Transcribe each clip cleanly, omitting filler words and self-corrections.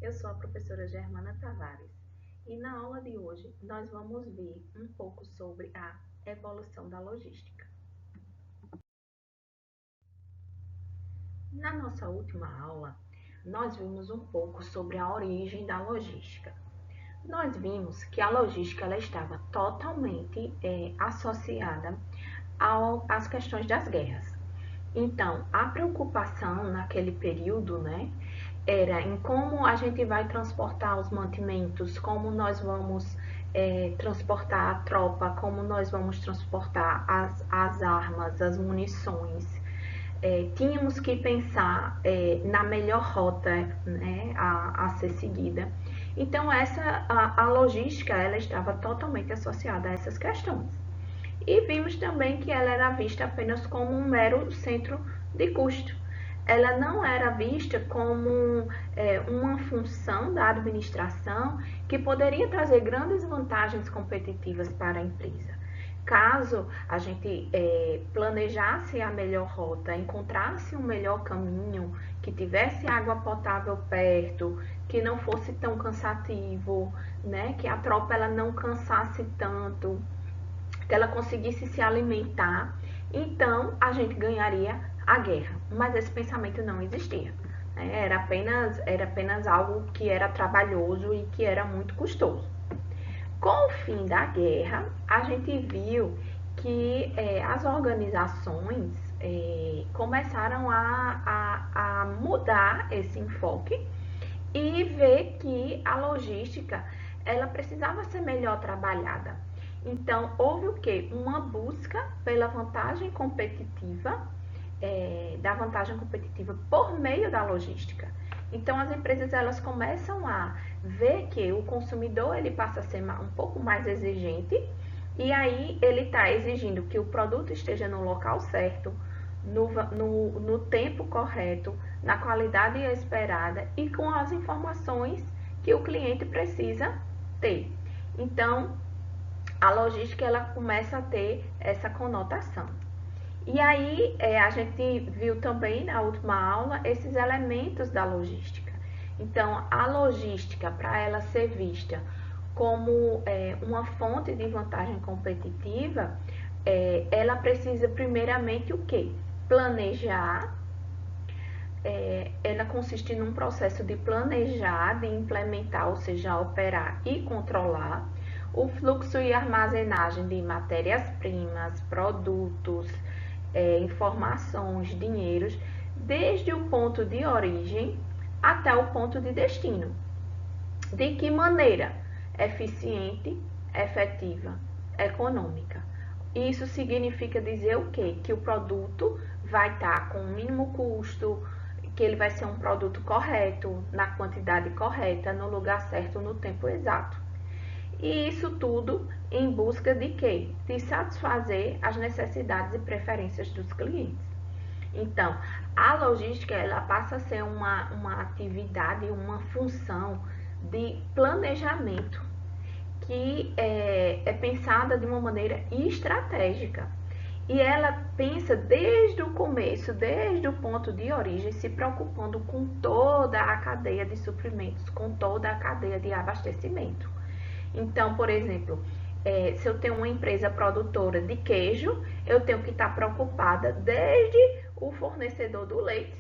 eu sou a professora Germana Tavares e na aula de hoje nós vamos ver um pouco sobre a evolução da logística. Na nossa última aula, nós vimos um pouco sobre a origem da logística. Nós vimos que a logística ela estava totalmente associada às questões das guerras. Então, a preocupação naquele período, era em como a gente vai transportar os mantimentos, como nós vamos transportar a tropa, como nós vamos transportar as armas, as munições. Tínhamos que pensar na melhor rota, a ser seguida. Então, a logística ela estava totalmente associada a essas questões. E vimos também que ela era vista apenas como um mero centro de custo. Ela não era vista como uma função da administração que poderia trazer grandes vantagens competitivas para a empresa. Caso a gente planejasse a melhor rota, encontrasse um melhor caminho, que tivesse água potável perto, que não fosse tão cansativo, que a tropa ela não cansasse tanto, que ela conseguisse se alimentar, então a gente ganharia a guerra. Mas esse pensamento não existia. Era apenas algo que era trabalhoso e que era muito custoso. Com o fim da guerra, a gente viu que as organizações começaram a mudar esse enfoque e ver que a logística ela precisava ser melhor trabalhada. Então, houve o quê? Uma busca pela vantagem competitiva, da vantagem competitiva por meio da logística. Então, as empresas elas começam a ver que o consumidor ele passa a ser um pouco mais exigente e aí ele está exigindo que o produto esteja no local certo, no tempo correto, na qualidade esperada e com as informações que o cliente precisa ter. Então, a logística ela começa a ter essa conotação. E aí a gente viu também na última aula esses elementos da logística. Então, a logística, para ela ser vista como uma fonte de vantagem competitiva, ela precisa primeiramente o quê? Planejar. Ela consiste num processo de planejar, de implementar, ou seja, operar e controlar o fluxo e armazenagem de matérias-primas, produtos, informações, dinheiros, desde o ponto de origem até o ponto de destino. De que maneira? Eficiente, efetiva, econômica. Isso significa dizer o quê? Que o produto vai estar com o mínimo custo, que ele vai ser um produto correto, na quantidade correta, no lugar certo, no tempo exato. E isso tudo em busca de quê? De satisfazer as necessidades e preferências dos clientes. Então, a logística ela passa a ser uma atividade, uma função de planejamento que é pensada de uma maneira estratégica. E ela pensa desde o começo, desde o ponto de origem, se preocupando com toda a cadeia de suprimentos, com toda a cadeia de abastecimento. Então, por exemplo, se eu tenho uma empresa produtora de queijo, eu tenho que estar preocupada desde o fornecedor do leite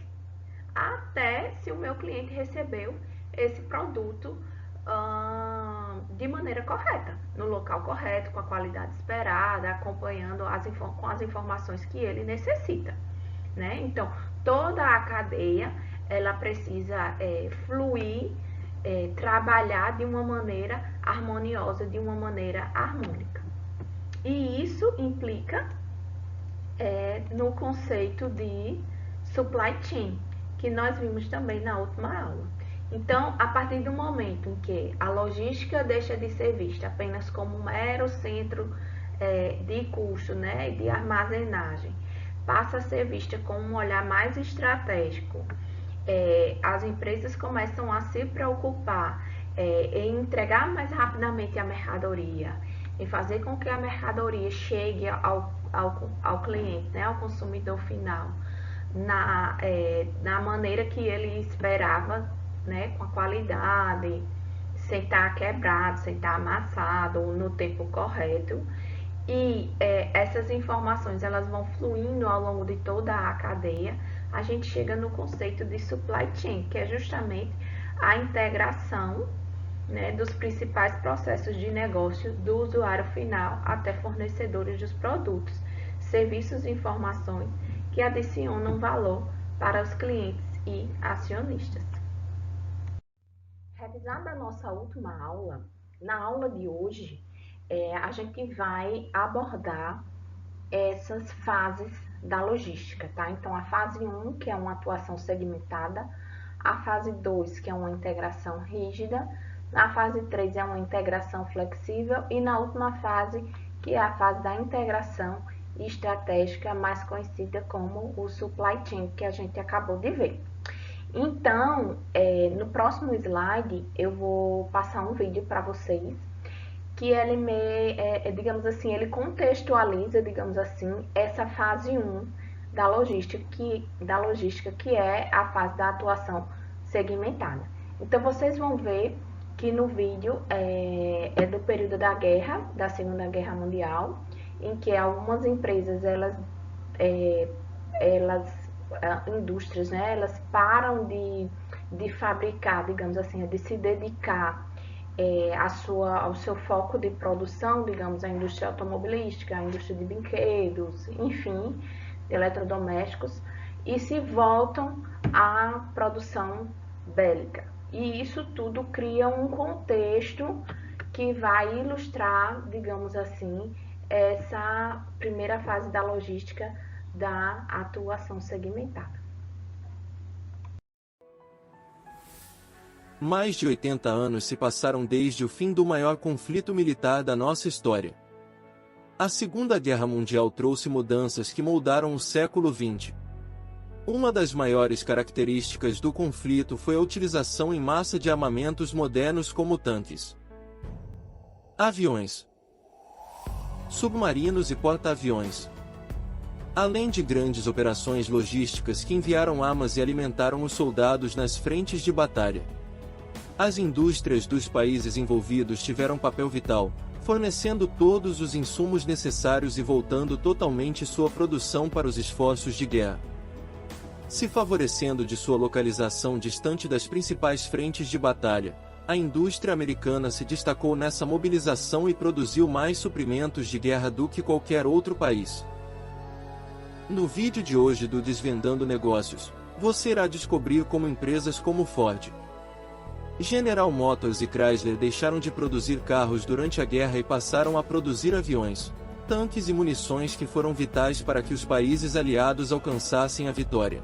até se o meu cliente recebeu esse produto de maneira correta, no local correto, com a qualidade esperada, acompanhando com as informações que ele necessita. Então, toda a cadeia ela precisa fluir, trabalhar de uma maneira harmoniosa, de uma maneira harmônica. E isso implica no conceito de supply chain, que nós vimos também na última aula. Então, a partir do momento em que a logística deixa de ser vista apenas como um mero centro de custo, de armazenagem, passa a ser vista com um olhar mais estratégico. As empresas começam a se preocupar em entregar mais rapidamente a mercadoria, em fazer com que a mercadoria chegue ao cliente, ao consumidor final, na maneira que ele esperava, né, com a qualidade, sem estar quebrado, sem estar amassado, no tempo correto. E essas informações elas vão fluindo ao longo de toda a cadeia. A gente chega no conceito de supply chain, que é justamente a integração, né, dos principais processos de negócio do usuário final até fornecedores dos produtos, serviços e informações que adicionam valor para os clientes e acionistas. Revisada a nossa última aula, na aula de hoje, a gente vai abordar essas fases da logística, tá? Então, a fase 1, que é uma atuação segmentada, a fase 2, que é uma integração rígida, a fase 3 é uma integração flexível e na última fase, que é a fase da integração estratégica, mais conhecida como o supply chain, que a gente acabou de ver. Então, no próximo slide, eu vou passar um vídeo para vocês que ele digamos assim, ele contextualiza, digamos assim, essa fase 1 da logística, que é a fase da atuação segmentada. Então, vocês vão ver que no vídeo é do período da guerra, da Segunda Guerra Mundial, em que algumas empresas, indústrias, né, elas param de fabricar, digamos assim, de se dedicar ao seu foco de produção, digamos, a indústria automobilística, a indústria de brinquedos, enfim, de eletrodomésticos, e se voltam à produção bélica. E isso tudo cria um contexto que vai ilustrar, digamos assim, essa primeira fase da logística da atuação segmentada. Mais de 80 anos se passaram desde o fim do maior conflito militar da nossa história. A Segunda Guerra Mundial trouxe mudanças que moldaram o século XX. Uma das maiores características do conflito foi a utilização em massa de armamentos modernos como tanques, aviões, submarinos e porta-aviões, além de grandes operações logísticas que enviaram armas e alimentaram os soldados nas frentes de batalha. As indústrias dos países envolvidos tiveram papel vital, fornecendo todos os insumos necessários e voltando totalmente sua produção para os esforços de guerra, se favorecendo de sua localização distante das principais frentes de batalha. A indústria americana se destacou nessa mobilização e produziu mais suprimentos de guerra do que qualquer outro país. No vídeo de hoje do Desvendando Negócios, você irá descobrir como empresas como Ford, General Motors e Chrysler deixaram de produzir carros durante a guerra e passaram a produzir aviões, tanques e munições que foram vitais para que os países aliados alcançassem a vitória.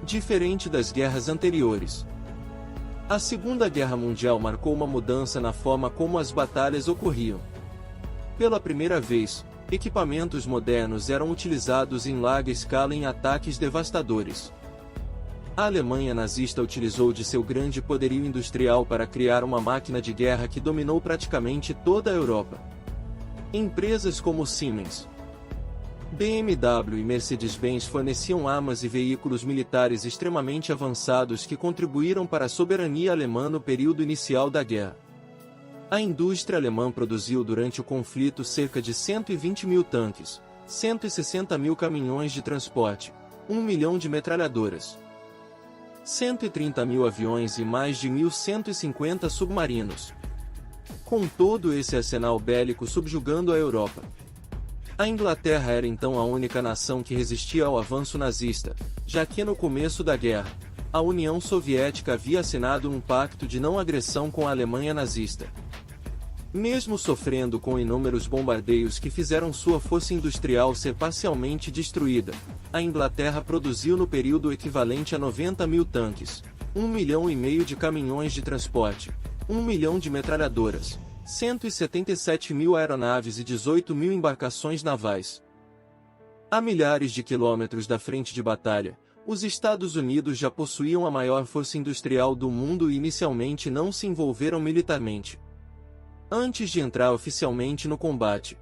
Diferente das guerras anteriores, a Segunda Guerra Mundial marcou uma mudança na forma como as batalhas ocorriam. Pela primeira vez, equipamentos modernos eram utilizados em larga escala em ataques devastadores. A Alemanha nazista utilizou de seu grande poderio industrial para criar uma máquina de guerra que dominou praticamente toda a Europa. Empresas como Siemens, BMW e Mercedes-Benz forneciam armas e veículos militares extremamente avançados que contribuíram para a soberania alemã no período inicial da guerra. A indústria alemã produziu durante o conflito cerca de 120 mil tanques, 160 mil caminhões de transporte, 1 milhão de metralhadoras, 130 mil aviões e mais de 1.150 submarinos. Com todo esse arsenal bélico subjugando a Europa, a Inglaterra era então a única nação que resistia ao avanço nazista, já que no começo da guerra, a União Soviética havia assinado um pacto de não agressão com a Alemanha nazista. Mesmo sofrendo com inúmeros bombardeios que fizeram sua força industrial ser parcialmente destruída, a Inglaterra produziu no período o equivalente a 90 mil tanques, 1,5 milhão de caminhões de transporte, 1 milhão de metralhadoras, 177 mil aeronaves e 18 mil embarcações navais. A milhares de quilômetros da frente de batalha, os Estados Unidos já possuíam a maior força industrial do mundo e inicialmente não se envolveram militarmente. Antes de entrar oficialmente no combate,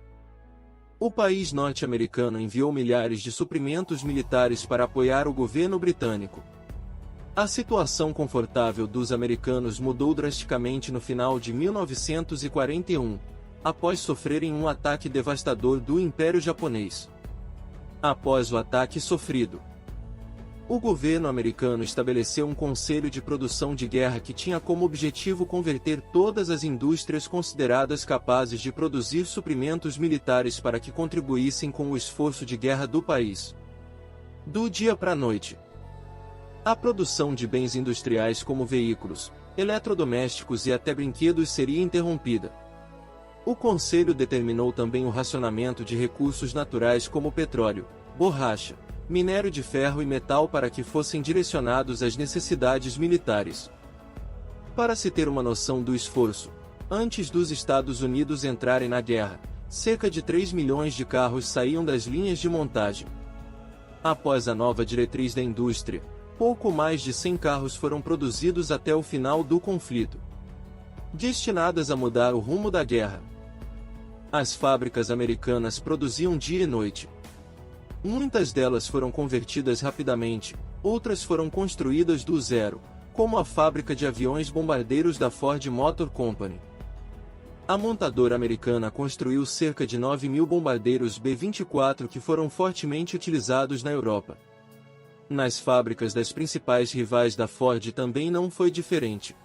O país norte-americano enviou milhares de suprimentos militares para apoiar o governo britânico. A situação confortável dos americanos mudou drasticamente no final de 1941, após sofrerem um ataque devastador do Império Japonês. Após o ataque sofrido, o governo americano estabeleceu um conselho de produção de guerra que tinha como objetivo converter todas as indústrias consideradas capazes de produzir suprimentos militares para que contribuíssem com o esforço de guerra do país. Do dia para a noite, a produção de bens industriais como veículos, eletrodomésticos e até brinquedos seria interrompida. O conselho determinou também o racionamento de recursos naturais como petróleo, borracha, minério de ferro e metal para que fossem direcionados às necessidades militares. Para se ter uma noção do esforço, antes dos Estados Unidos entrarem na guerra, cerca de 3 milhões de carros saíam das linhas de montagem. Após a nova diretriz da indústria, pouco mais de 100 carros foram produzidos até o final do conflito, destinadas a mudar o rumo da guerra. As fábricas americanas produziam dia e noite. Muitas delas foram convertidas rapidamente, outras foram construídas do zero, como a fábrica de aviões bombardeiros da Ford Motor Company. A montadora americana construiu cerca de 9.000 bombardeiros B-24 que foram fortemente utilizados na Europa. Nas fábricas das principais rivais da Ford também não foi diferente.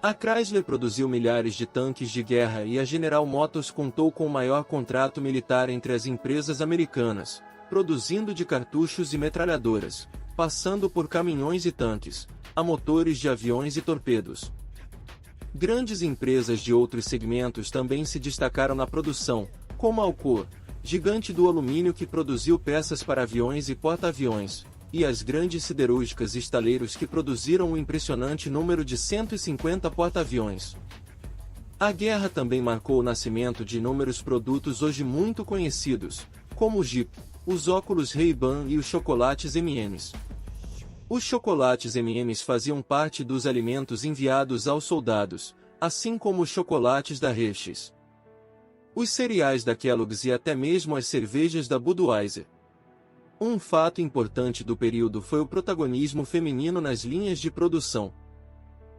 A Chrysler produziu milhares de tanques de guerra e a General Motors contou com o maior contrato militar entre as empresas americanas, produzindo de cartuchos e metralhadoras, passando por caminhões e tanques, a motores de aviões e torpedos. Grandes empresas de outros segmentos também se destacaram na produção, como a Alcoa, gigante do alumínio que produziu peças para aviões e porta-aviões, e as grandes siderúrgicas e estaleiros que produziram um impressionante número de 150 porta-aviões. A guerra também marcou o nascimento de inúmeros produtos hoje muito conhecidos, como o Jeep, os óculos Ray-Ban e os chocolates M&M's. Os chocolates M&M's faziam parte dos alimentos enviados aos soldados, assim como os chocolates da Hershey's, os cereais da Kellogg's e até mesmo as cervejas da Budweiser. Um fato importante do período foi o protagonismo feminino nas linhas de produção.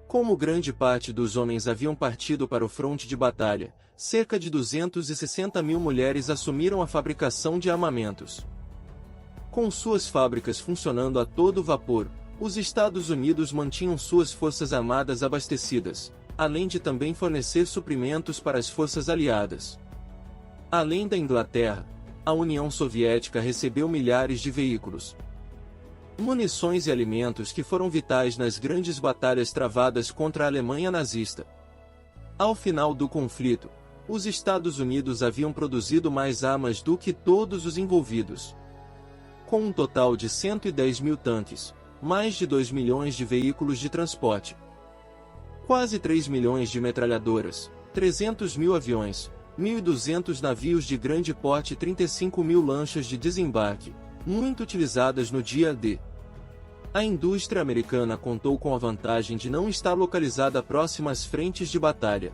Como grande parte dos homens haviam partido para o fronte de batalha, cerca de 260.000 mulheres assumiram a fabricação de armamentos. Com suas fábricas funcionando a todo vapor, os Estados Unidos mantinham suas forças armadas abastecidas, além de também fornecer suprimentos para as forças aliadas. Além da Inglaterra, a União Soviética recebeu milhares de veículos, munições e alimentos que foram vitais nas grandes batalhas travadas contra a Alemanha nazista. Ao final do conflito, os Estados Unidos haviam produzido mais armas do que todos os envolvidos. Com um total de 110.000 tanques, mais de 2 milhões de veículos de transporte, quase 3 milhões de metralhadoras, 300.000 aviões, 1.200 navios de grande porte e 35.000 lanchas de desembarque, muito utilizadas no dia D. A indústria americana contou com a vantagem de não estar localizada próxima às frentes de batalha,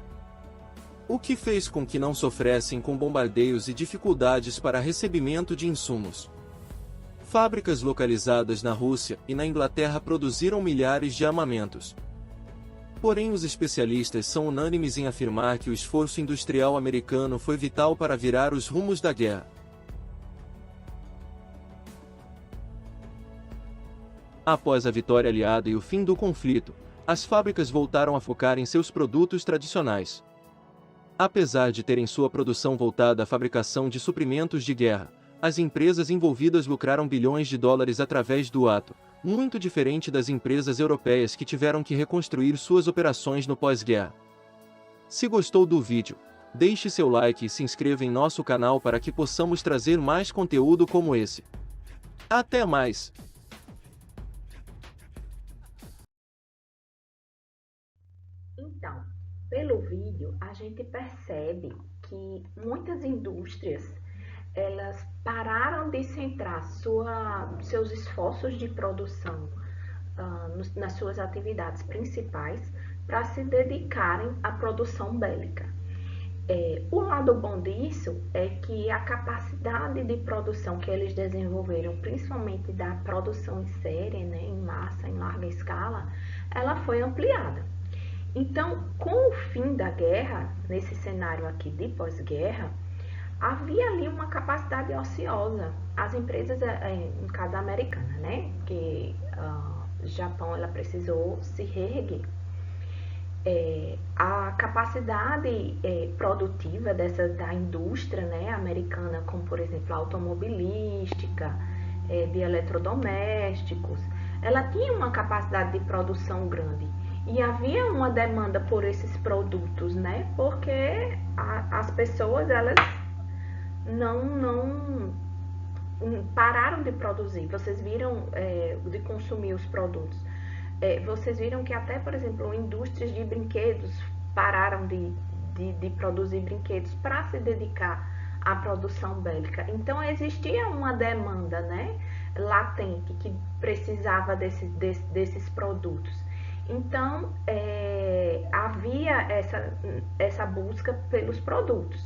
o que fez com que não sofressem com bombardeios e dificuldades para recebimento de insumos. Fábricas localizadas na Rússia e na Inglaterra produziram milhares de armamentos. Porém, os especialistas são unânimes em afirmar que o esforço industrial americano foi vital para virar os rumos da guerra. Após a vitória aliada e o fim do conflito, as fábricas voltaram a focar em seus produtos tradicionais. Apesar de terem sua produção voltada à fabricação de suprimentos de guerra, as empresas envolvidas lucraram bilhões de dólares através do ato, muito diferente das empresas europeias que tiveram que reconstruir suas operações no pós-guerra. Se gostou do vídeo, deixe seu like e se inscreva em nosso canal para que possamos trazer mais conteúdo como esse. Até mais! Então, pelo vídeo, a gente percebe que muitas indústrias elas pararam de centrar seus esforços de produção nas suas atividades principais para se dedicarem à produção bélica. O lado bom disso é que a capacidade de produção que eles desenvolveram, principalmente da produção em série, né, em massa, em larga escala, ela foi ampliada. Então, com o fim da guerra, nesse cenário aqui de pós-guerra, havia ali uma capacidade ociosa. As empresas, no caso americana, né, que o Japão ela precisou se reerguer. A capacidade produtiva da indústria, né, americana, como por exemplo a automobilística, de eletrodomésticos, ela tinha uma capacidade de produção grande e havia uma demanda por esses produtos, né, porque as pessoas elas não pararam de produzir. Vocês viram de consumir os produtos. Vocês viram que até, por exemplo, indústrias de brinquedos pararam de produzir brinquedos para se dedicar à produção bélica. Então existia uma demanda, né, latente que precisava desses produtos. Então havia essa busca pelos produtos.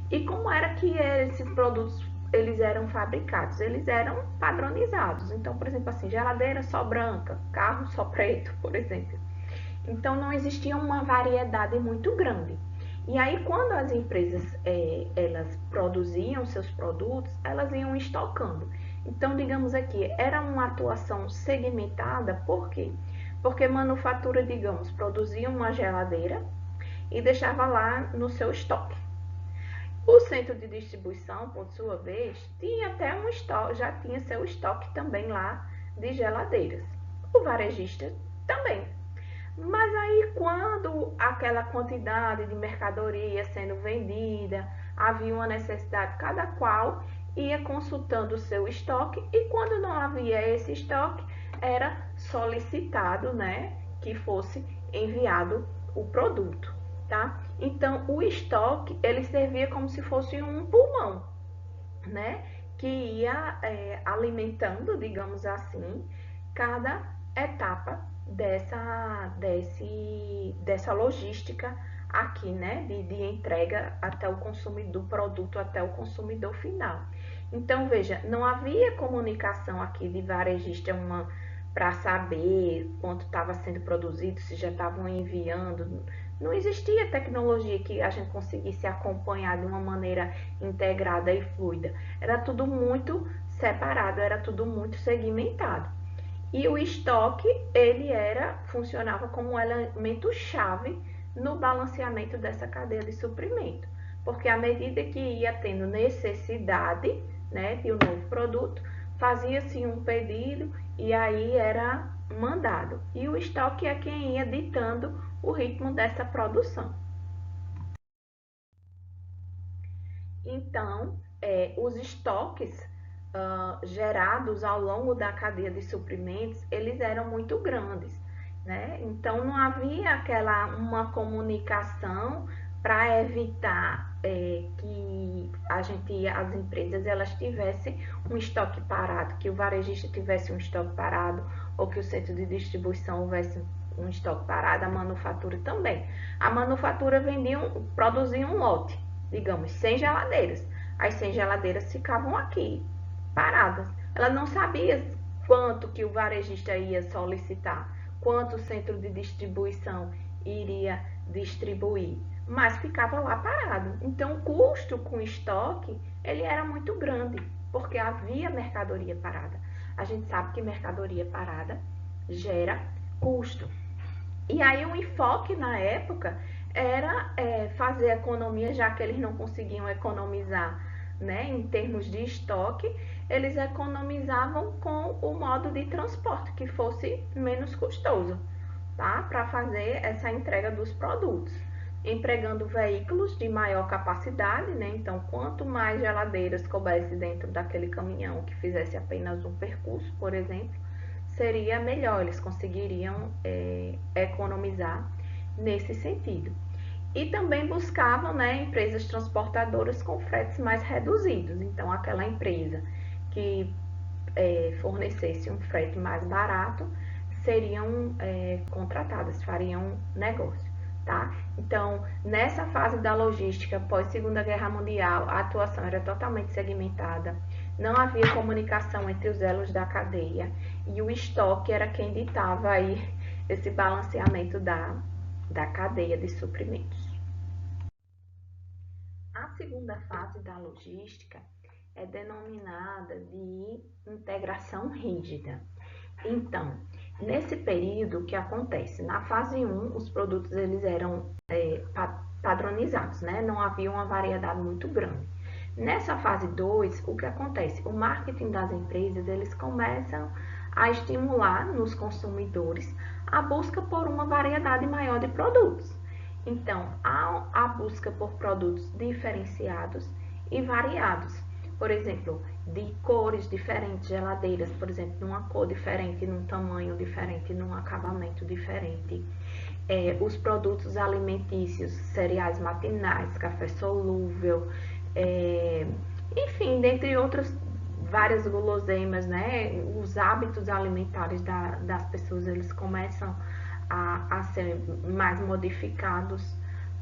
E como era que esses produtos eles eram fabricados? Eles eram padronizados. Então, por exemplo, assim, geladeira só branca, carro só preto, por exemplo. Então, não existia uma variedade muito grande. E aí, quando as empresas elas produziam seus produtos, elas iam estocando. Então, digamos aqui, era uma atuação segmentada, por quê? Porque manufatura, digamos, produzia uma geladeira e deixava lá no seu estoque. O centro de distribuição, por sua vez, tinha até um estoque, já tinha seu estoque também lá de geladeiras. O varejista também. Mas aí, quando aquela quantidade de mercadoria sendo vendida, havia uma necessidade, cada qual ia consultando o seu estoque e quando não havia esse estoque, era solicitado, né, que fosse enviado o produto, tá? Então, o estoque, ele servia como se fosse um pulmão, né, que ia alimentando, digamos assim, cada etapa dessa logística aqui, né, de entrega até o consumidor, do produto até o consumidor final. Então, veja, não havia comunicação aqui de varejista para saber quanto estava sendo produzido, se já estavam enviando. Não existia tecnologia que a gente conseguisse acompanhar de uma maneira integrada e fluida. Era tudo muito separado, era tudo muito segmentado. E o estoque, ele funcionava como um elemento chave no balanceamento dessa cadeia de suprimento. Porque à medida que ia tendo necessidade, né, de um novo produto, fazia-se um pedido e aí era mandado. E o estoque é quem ia ditando o ritmo dessa produção. Então, os estoques gerados ao longo da cadeia de suprimentos, eles eram muito grandes, né? Então, não havia uma comunicação para evitar que as empresas, elas tivessem um estoque parado, que o varejista tivesse um estoque parado, ou que o centro de distribuição houvesse um estoque parado, a manufatura também. A manufatura produzia um lote, digamos, 100 geladeiras. As 100 geladeiras ficavam aqui, paradas. Ela não sabia quanto que o varejista ia solicitar, quanto o centro de distribuição iria distribuir, mas ficava lá parado. Então, o custo com estoque, ele era muito grande, porque havia mercadoria parada. A gente sabe que mercadoria parada gera custo. E aí o enfoque na época era fazer economia, já que eles não conseguiam economizar, né, em termos de estoque, eles economizavam com o modo de transporte que fosse menos custoso, tá? Para fazer essa entrega dos produtos, empregando veículos de maior capacidade, né? Então, quanto mais geladeiras coubesse dentro daquele caminhão que fizesse apenas um percurso, por exemplo, seria melhor, eles conseguiriam economizar nesse sentido. E também buscavam, né, empresas transportadoras com fretes mais reduzidos. Então, aquela empresa que fornecesse um frete mais barato seriam contratadas, fariam negócio. tá? Então, nessa fase da logística, pós Segunda Guerra Mundial, a atuação era totalmente segmentada, não havia comunicação entre os elos da cadeia e o estoque era quem ditava aí esse balanceamento da cadeia de suprimentos. A segunda fase da logística é denominada de integração rígida. Então, nesse período, o que acontece? Na fase 1, os produtos eles eram padronizados, né? Não havia uma variedade muito grande. Nessa fase 2, o que acontece? O marketing das empresas, eles começam a estimular nos consumidores a busca por uma variedade maior de produtos. Então, há a busca por produtos diferenciados e variados. Por exemplo, de cores diferentes, geladeiras, por exemplo, numa cor diferente, num tamanho diferente, num acabamento diferente. Os produtos alimentícios, cereais matinais, café solúvel, enfim, dentre outras várias guloseimas, né? Os hábitos alimentares das pessoas, eles começam a ser mais modificados,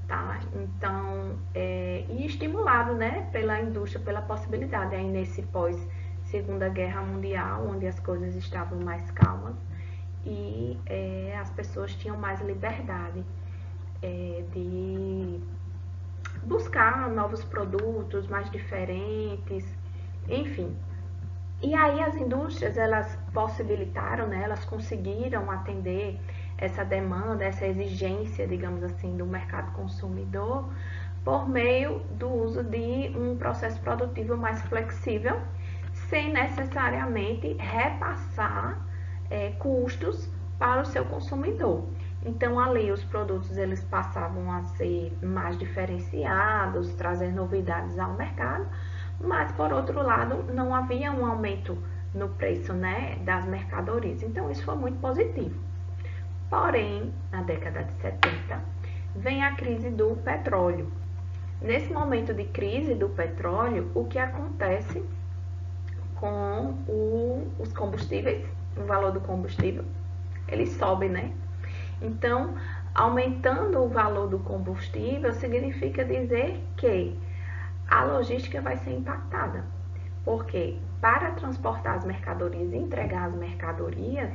tá? Então, e estimulado, né, pela indústria, pela possibilidade aí nesse pós Segunda Guerra Mundial, onde as coisas estavam mais calmas e as pessoas tinham mais liberdade de buscar novos produtos mais diferentes, enfim. E aí as indústrias, elas possibilitaram, né, elas conseguiram atender essa demanda, essa exigência, digamos assim, do mercado consumidor por meio do uso de um processo produtivo mais flexível, sem necessariamente repassar custos para o seu consumidor. Então, ali os produtos eles passavam a ser mais diferenciados, trazer novidades ao mercado, mas por outro lado não havia um aumento no preço, né, das mercadorias. Então isso foi muito positivo. Porém, na década de 70, vem a crise do petróleo. Nesse momento de crise do petróleo, o que acontece com os combustíveis, o valor do combustível, ele sobe, né? Então, aumentando o valor do combustível significa dizer que a logística vai ser impactada, porque para transportar as mercadorias e entregar as mercadorias,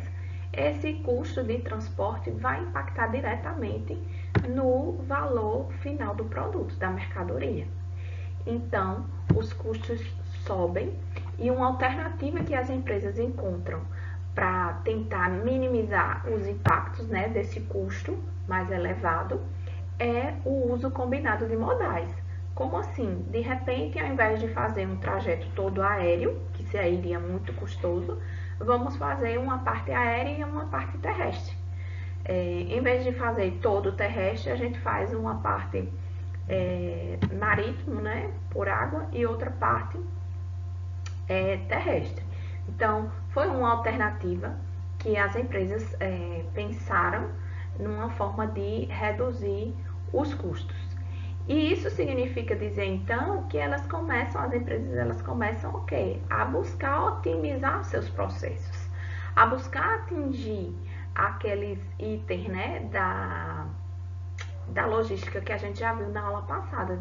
esse custo de transporte vai impactar diretamente no valor final do produto, da mercadoria. Então, os custos sobem e uma alternativa que as empresas encontram para tentar minimizar os impactos, né, desse custo mais elevado é o uso combinado de modais. Como assim? De repente, ao invés de fazer um trajeto todo aéreo, que seria muito custoso, vamos fazer uma parte aérea e uma parte terrestre. Em vez de fazer todo terrestre, a gente faz uma parte marítimo, né, por água, e outra parte terrestre. Então, foi uma alternativa que as empresas pensaram numa forma de reduzir os custos. E isso significa dizer, então, que as empresas começam o quê? A buscar otimizar seus processos, a buscar atingir aqueles itens, né, da logística que a gente já viu na aula passada,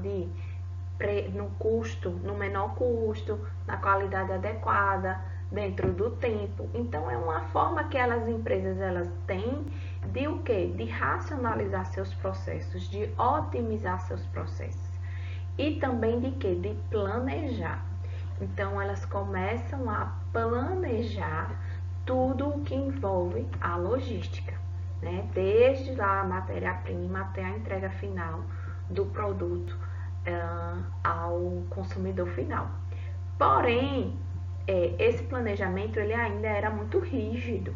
no custo, no menor custo, na qualidade adequada, dentro do tempo. Então, é uma forma que as empresas elas têm de o quê? De racionalizar seus processos, de otimizar seus processos. E também de quê? De planejar. Então, elas começam a planejar tudo o que envolve a logística, né? Desde lá a matéria-prima até a entrega final do produto ao consumidor final. Porém, esse planejamento ele ainda era muito rígido,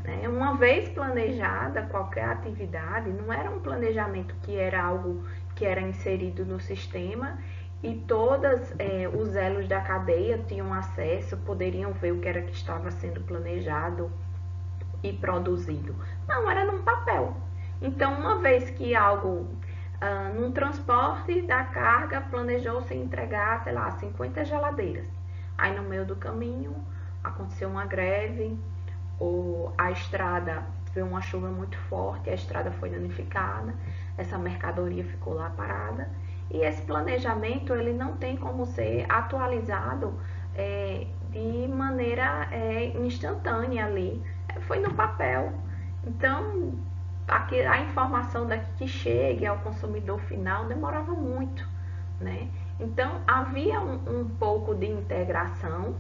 né? Uma vez planejada qualquer atividade, não era um planejamento que era algo que era inserido no sistema e todos os elos da cadeia tinham acesso, poderiam ver o que era que estava sendo planejado e produzido. Não, era num papel. Então, uma vez que algo num transporte da carga planejou-se entregar, sei lá, 50 geladeiras. Aí no meio do caminho aconteceu uma greve, ou a estrada veio uma chuva muito forte, a estrada foi danificada. essa mercadoria ficou lá parada. E esse planejamento ele não tem como ser atualizado de maneira instantânea ali. Foi no papel. Então, a informação daqui que chegue ao consumidor final demorava muito, né? Então, havia um pouco de integração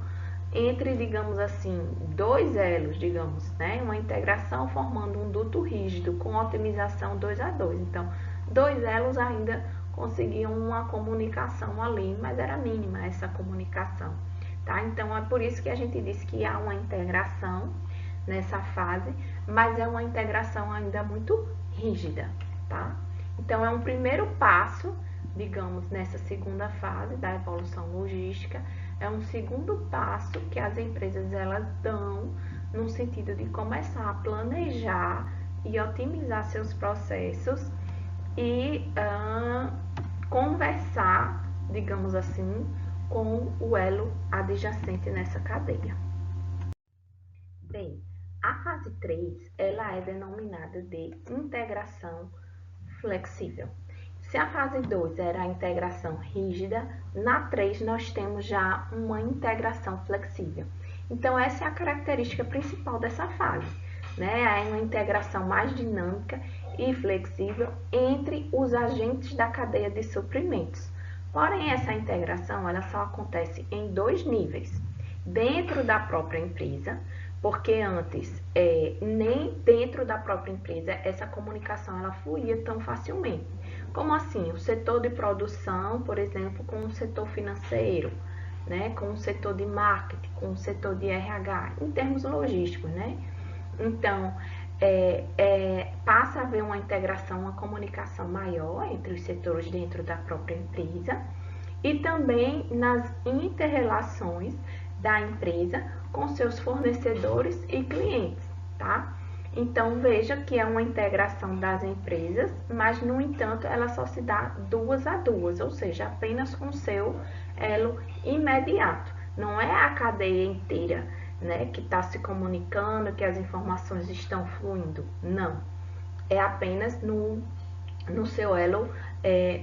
entre, digamos assim, dois elos, digamos, né? Uma integração formando um duto rígido com otimização 2 a 2. Então, dois elos ainda conseguiam uma comunicação ali, mas era mínima essa comunicação, tá? Então, é por isso que a gente diz que há uma integração nessa fase, mas é uma integração ainda muito rígida, tá? Então, é um primeiro passo, digamos, nessa segunda fase da evolução logística, é um segundo passo que as empresas elas dão no sentido de começar a planejar e otimizar seus processos e conversar, digamos assim, com o elo adjacente nessa cadeia. Bem, a fase 3 ela é denominada de integração flexível. Se a fase 2 era a integração rígida, na 3 nós temos já uma integração flexível. Então, essa é a característica principal dessa fase, né? É uma integração mais dinâmica e flexível entre os agentes da cadeia de suprimentos. Porém, essa integração ela só acontece em dois níveis. Dentro da própria empresa, porque antes nem dentro da própria empresa essa comunicação ela fluía tão facilmente. Como assim? O setor de produção, por exemplo, com o setor financeiro, né? Com o setor de marketing, com o setor de RH, em termos logísticos, né? Então, passa a haver uma integração, uma comunicação maior entre os setores dentro da própria empresa e também nas interrelações da empresa com seus fornecedores e clientes, tá? Então, veja que é uma integração das empresas, mas, no entanto, ela só se dá duas a duas, ou seja, apenas com seu elo imediato. Não é a cadeia inteira, né, que está se comunicando, que as informações estão fluindo. Não. É apenas no seu elo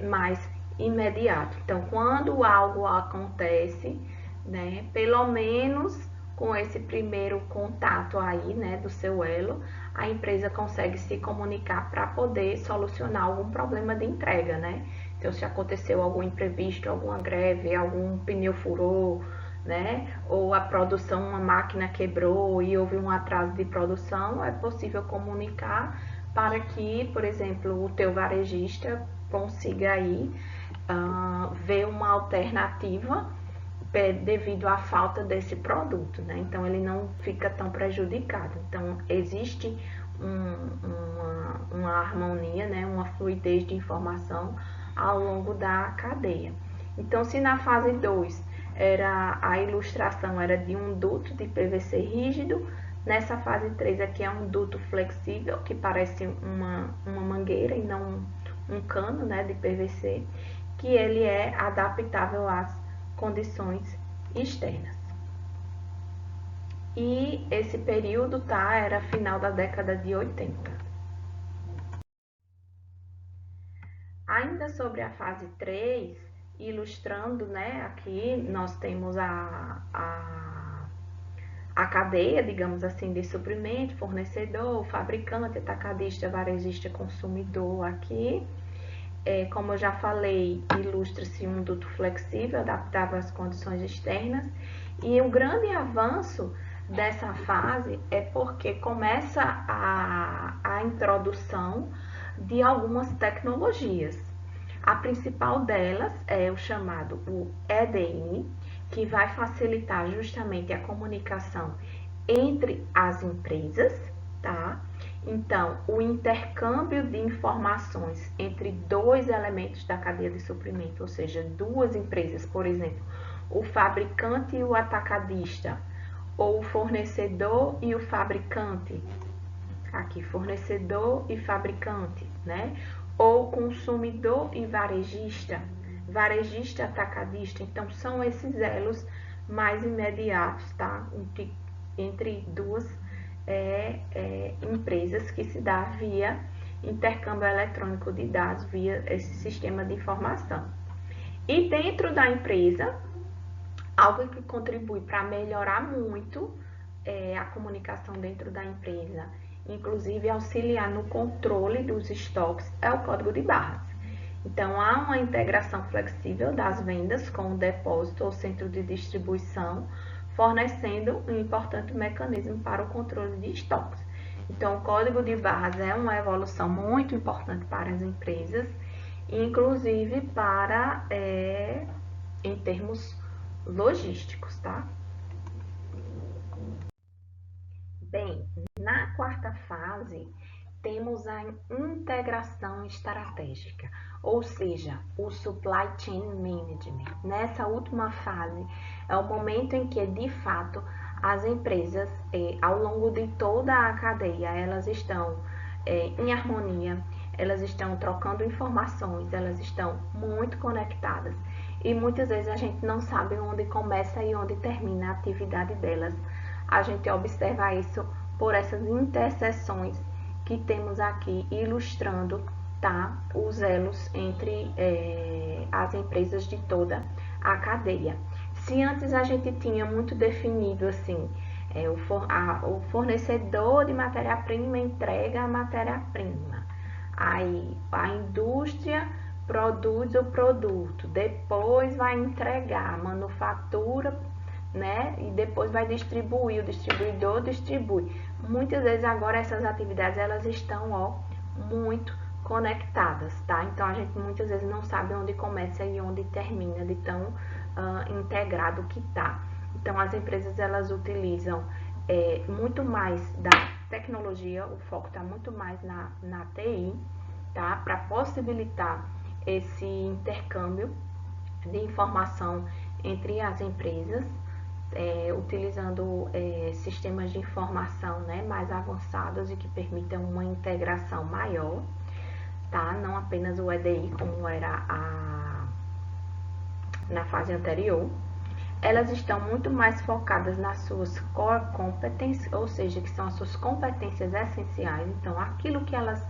mais imediato. Então, quando algo acontece, né, pelo menos com esse primeiro contato aí, né, do seu elo, a empresa consegue se comunicar para poder solucionar algum problema de entrega, né? Então, se aconteceu algum imprevisto, alguma greve, algum pneu furou, né? Ou a produção, uma máquina quebrou e houve um atraso de produção, é possível comunicar para que, por exemplo, o teu varejista consiga aí ver uma alternativa devido à falta desse produto, né? Então ele não fica tão prejudicado. Então existe uma harmonia, né? Uma fluidez de informação ao longo da cadeia. Então, se na fase 2 a ilustração era de um duto de PVC rígido, nessa fase 3 aqui é um duto flexível, que parece uma mangueira e não um cano, né, de PVC, que ele é adaptável às condições externas. E esse período, tá, era final da década de 80. Ainda sobre a fase 3, ilustrando, né, aqui nós temos a cadeia, digamos assim, de suprimento, fornecedor, fabricante, atacadista, varejista, consumidor aqui. Como eu já falei, ilustra-se um duto flexível, adaptável às condições externas. E o grande avanço dessa fase é porque começa a introdução de algumas tecnologias. A principal delas é o chamado o EDI, que vai facilitar justamente a comunicação entre as empresas, tá? Então, o intercâmbio de informações entre dois elementos da cadeia de suprimento, ou seja, duas empresas, por exemplo, o fabricante e o atacadista, ou o fornecedor e o fabricante, aqui, fornecedor e fabricante, né? Ou consumidor e varejista, varejista atacadista. Então, são esses elos mais imediatos, tá? Entre duas empresas que se dá via intercâmbio eletrônico de dados via esse sistema de informação. E dentro da empresa, algo que contribui para melhorar muito a comunicação dentro da empresa, inclusive auxiliar no controle dos estoques, é o código de barras. Então, há uma integração flexível das vendas com o depósito ou centro de distribuição, fornecendo um importante mecanismo para o controle de estoques. Então, o código de barras é uma evolução muito importante para as empresas, inclusive para em termos logísticos, tá? Bem, na quarta fase, temos a integração estratégica, ou seja, o Supply Chain Management. Nessa última fase, é o momento em que, de fato, as empresas, ao longo de toda a cadeia, elas estão em harmonia, elas estão trocando informações, elas estão muito conectadas e muitas vezes a gente não sabe onde começa e onde termina a atividade delas. A gente observa isso por essas interseções que temos aqui ilustrando, tá, os elos entre as empresas de toda a cadeia. Se antes a gente tinha muito definido assim, o fornecedor de matéria-prima entrega a matéria-prima, aí a indústria produz o produto, depois vai entregar, manufatura, né? E depois vai distribuir, o distribuidor distribui. Muitas vezes agora essas atividades elas estão muito conectadas, tá? Então a gente muitas vezes não sabe onde começa e onde termina de tão integrado que tá. Então as empresas elas utilizam muito mais da tecnologia, o foco está muito mais na TI, tá? Para possibilitar esse intercâmbio de informação entre as empresas, utilizando sistemas de informação, né, mais avançados e que permitam uma integração maior, tá? Não apenas o EDI como era na fase anterior. Elas estão muito mais focadas nas suas core competence, ou seja, que são as suas competências essenciais. Então, aquilo que elas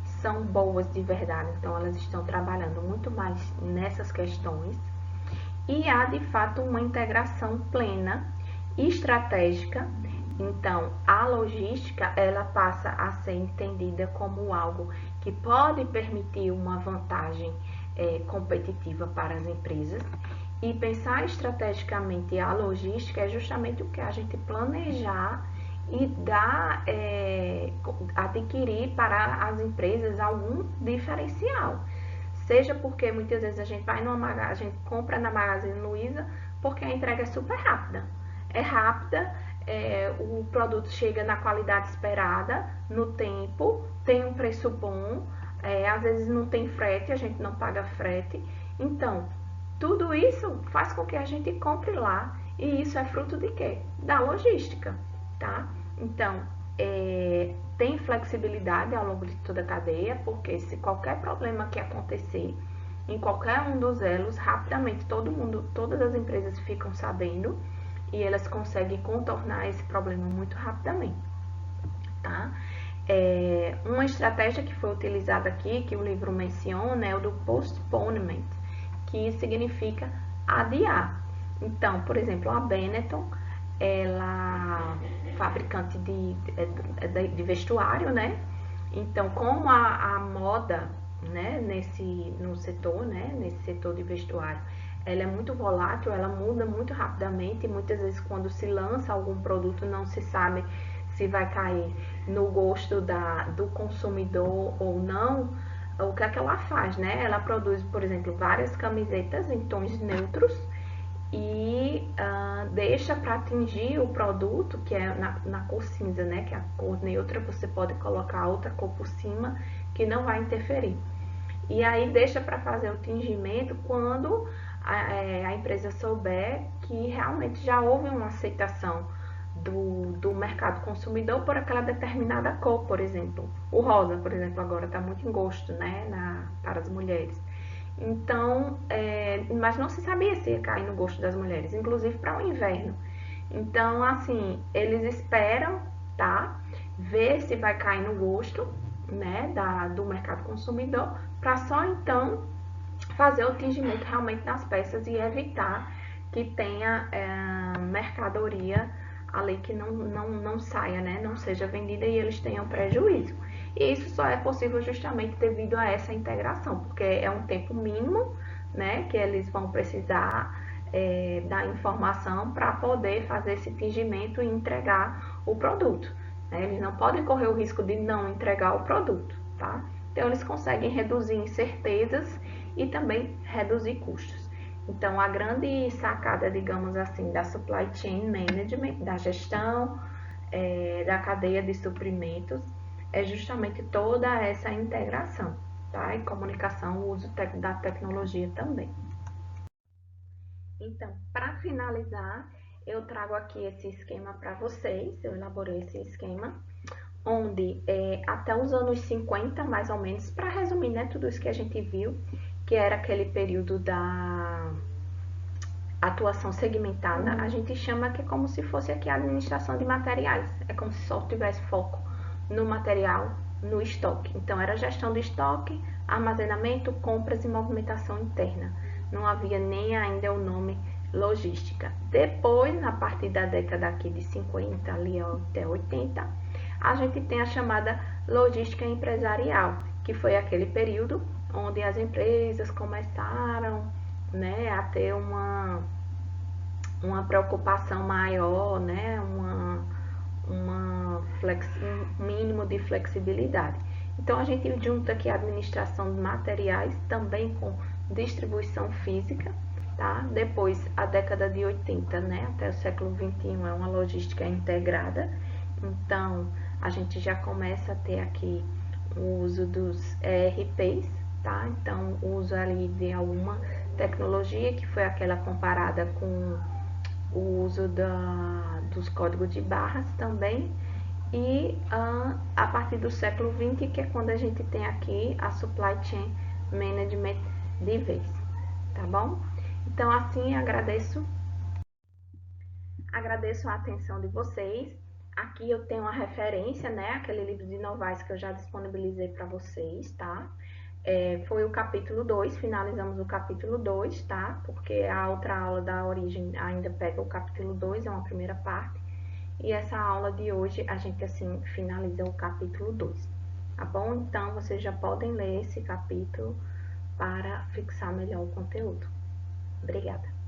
são boas de verdade. Então, elas estão trabalhando muito mais nessas questões. E há, de fato, uma integração plena e estratégica. Então, a logística, ela passa a ser entendida como algo que pode permitir uma vantagem competitiva para as empresas. E pensar estrategicamente a logística é justamente o que a gente planejar e adquirir para as empresas algum diferencial. Seja porque muitas vezes a gente vai a gente compra na Magazine Luiza porque a entrega é super rápida. É rápida, o produto chega na qualidade esperada, no tempo, tem um preço bom, às vezes não tem frete, a gente não paga frete. Então, tudo isso faz com que a gente compre lá. E isso é fruto de quê? Da logística, tá? Então, tem flexibilidade ao longo de toda a cadeia, porque se qualquer problema que acontecer em qualquer um dos elos, rapidamente todas as empresas ficam sabendo e elas conseguem contornar esse problema muito rapidamente, tá? Uma estratégia que foi utilizada aqui, que o livro menciona, é o do postponement, que significa adiar. Então, por exemplo, a Benetton, ela fabricante de vestuário, né? Então, como a moda, né, no setor, né, nesse setor de vestuário, ela é muito volátil, ela muda muito rapidamente e muitas vezes quando se lança algum produto não se sabe se vai cair no gosto do consumidor ou não. O que é que ela faz, né? Ela produz, por exemplo, várias camisetas em tons neutros e deixa para atingir o produto, que é na cor cinza, né? Que é a cor neutra, você pode colocar outra cor por cima que não vai interferir. E aí deixa para fazer o tingimento quando a empresa souber que realmente já houve uma aceitação do mercado consumidor por aquela determinada cor, por exemplo. O rosa, por exemplo, agora está muito em gosto, né, para as mulheres. Então, mas não se sabia se ia cair no gosto das mulheres, inclusive para o inverno. Então, assim, eles esperam, tá? Ver se vai cair no gosto, né, do mercado consumidor, para só então fazer o tingimento realmente das peças e evitar que tenha mercadoria ali que não saia, né, não seja vendida e eles tenham prejuízo. E isso só é possível justamente devido a essa integração, porque é um tempo mínimo, né, que eles vão precisar da informação para poder fazer esse tingimento e entregar o produto. Né? Eles não podem correr o risco de não entregar o produto, tá? Então eles conseguem reduzir incertezas e também reduzir custos. Então a grande sacada, digamos assim, da supply chain management, da gestão da cadeia de suprimentos, é justamente toda essa integração, tá? E comunicação, o uso da tecnologia também. Então, para finalizar, eu trago aqui esse esquema para vocês. Eu elaborei esse esquema, onde até os anos 50, mais ou menos, para resumir, né, tudo isso que a gente viu, que era aquele período da atuação segmentada, a gente chama que é como se fosse aqui a administração de materiais. É como se só tivesse foco no material, no estoque. Então, era gestão de estoque, armazenamento, compras e movimentação interna. Não havia nem ainda o nome logística. Depois, a partir da década aqui de 50 ali até 80, a gente tem a chamada logística empresarial, que foi aquele período onde as empresas começaram, né, a ter uma preocupação maior, né, um mínimo de flexibilidade. Então a gente junta aqui a administração de materiais também com distribuição física, tá? Depois a década de 80, né, até o século 21 é uma logística integrada. Então a gente já começa a ter aqui o uso dos ERPs, tá? Então o uso ali de alguma tecnologia que foi aquela comparada com o uso dos códigos de barras também. E a partir do século XX, que é quando a gente tem aqui a supply chain management de vez, tá bom? Então, assim, agradeço a atenção de vocês. Aqui eu tenho a referência, né? Aquele livro de Novaes que eu já disponibilizei para vocês, tá? Foi o capítulo 2, finalizamos o capítulo 2, tá? Porque a outra aula da origem ainda pega o capítulo 2, é uma primeira parte. E essa aula de hoje a gente assim finaliza o capítulo 2, tá bom? Então vocês já podem ler esse capítulo para fixar melhor o conteúdo. Obrigada.